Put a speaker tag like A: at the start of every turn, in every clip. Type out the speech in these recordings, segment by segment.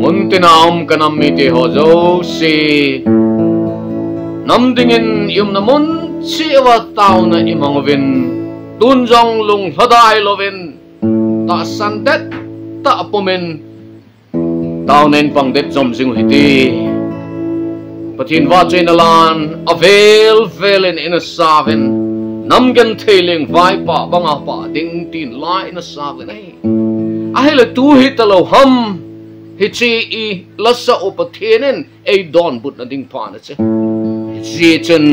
A: mun tinaum kanam mi te ho zo si nam dingin yum na mun chiwa tau na imangvin tunjong lung hadai lovin ta sandet ta apomen tau nen pangdet zom sing hiti patin va chenalan avel velen in a savin nam Genthei Lengvai pa banga pa ding tin lai in a savin ai ahele tu hitalo ham hichi I lasa opathenen ei don but na ding pa na che ji chen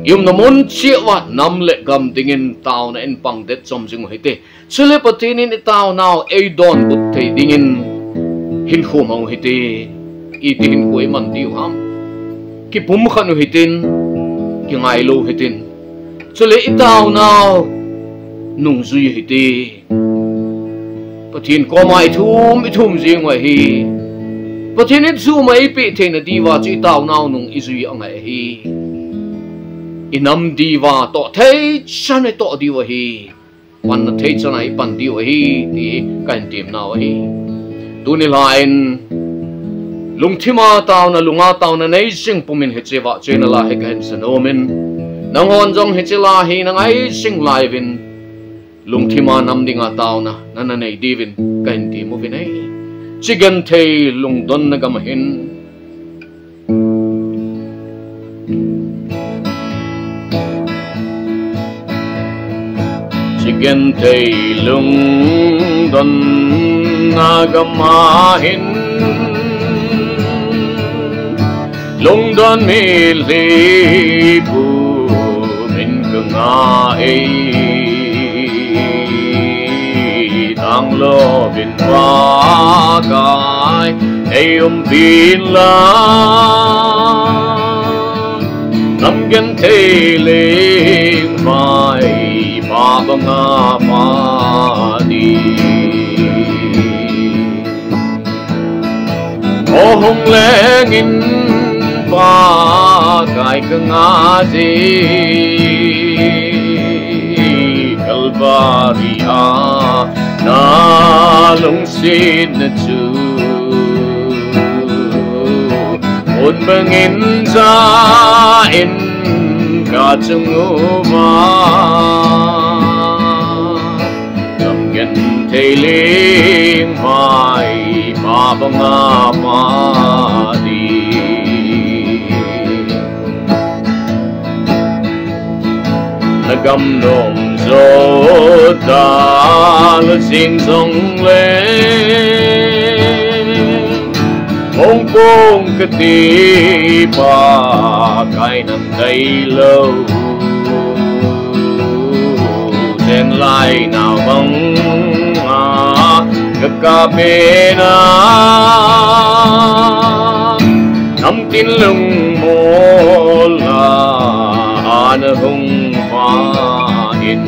A: yum na mun chiwa nam le gam dingin tau na en pangdet zom sing hiti chule patinin itaw now ei don but thei dingin hin khumang hiti itin koi man diu ham ki pum khanu hitin ki ngai lo hitin chule itaw now nung zui hiti patin ko mai thum jing wa hi patin it zu mai pi theina diwa chi taw now nung izui angai hi inam diwa to thei chane to diwa hi pan na thei chanai pan diwa hi ti kan tim now hi tuni lain lungthima taw na lunga taw na nei sing pumin hechewa chena la he kan sanomin nangon jong hechela hi nangai sing livin lungthima namdinga taw na nana nei divin kan ti mo vinai Genthei lungdon na gamahin Genthei lungdon na gamahin lungdon mi lipu min kangai tang lo bin wa kai ei bin la nam Genthei Lengvai pa banga pa di o hong lengin pa kai ka nga ji kalvaria na lung sin na chu un bangin za in ka chung ma nam Genthei Lengvai pa banga pa di nagam nom zo da la sing song le ong bong ka ti pa kai nam dai lo den lai nào bang a ka pe na nam tin lung mo la an hung pa in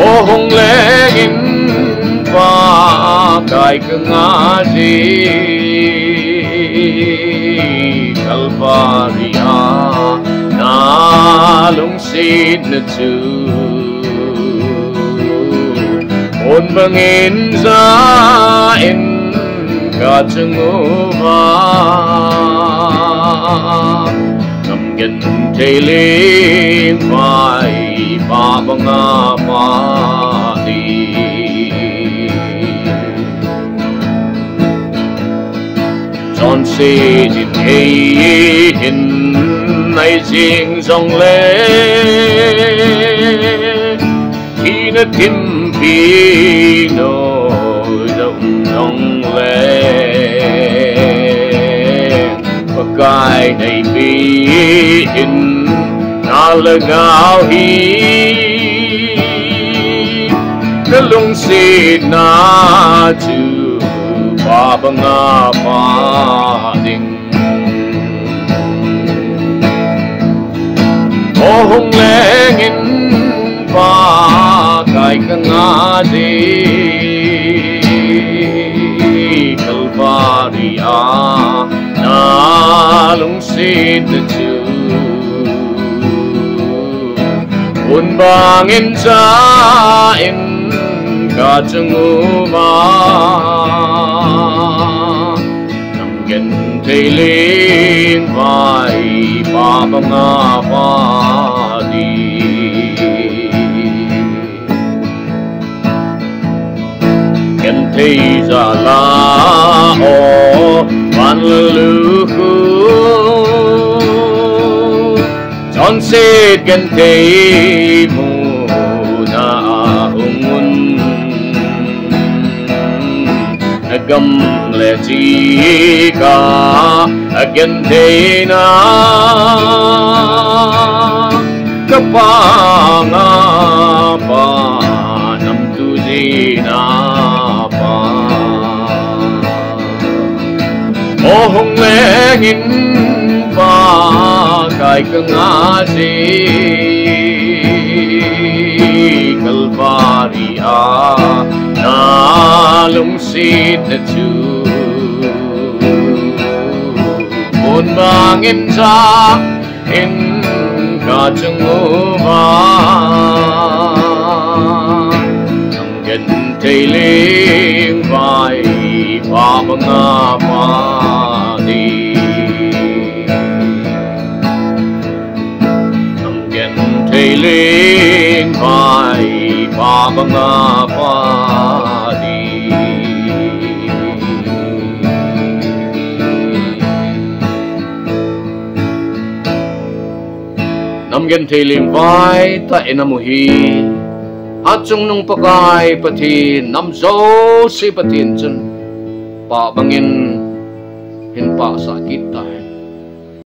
A: o hong lengin pa kai ka nga ji kalvaria na lung sin na chu on bangin za in ka chung ma nam Genthei Lengvai pa banga pa di John se jin hei hin nai jing song le khi nó tim pi no dong dong le kai này bi in na la gao hi na lung si na chu pa banga pa ding o hong lengin pa kai ka nga di kalvaria na lung sin na chu un bangin sa in ca chung ba nam Genthei Lengvai ba Banga ba đi Genthei ra la o ban lu khu chọn se Genthei mu na hungun gam le chi ka Genthei na kapanga pa nam tu ji na pa o hong le ngin pa kai ka nga si kalpari a na lung si na chu mon bangin sa in ca chung ba nam Genthei Lengvai ba Banga ba đi nam Genthei Lengvai ba Banga ba đi nam Genthei Lengvai ta enamuhi achung nung pakai pati nam zo si patin chun pa bangin hin pa sa kita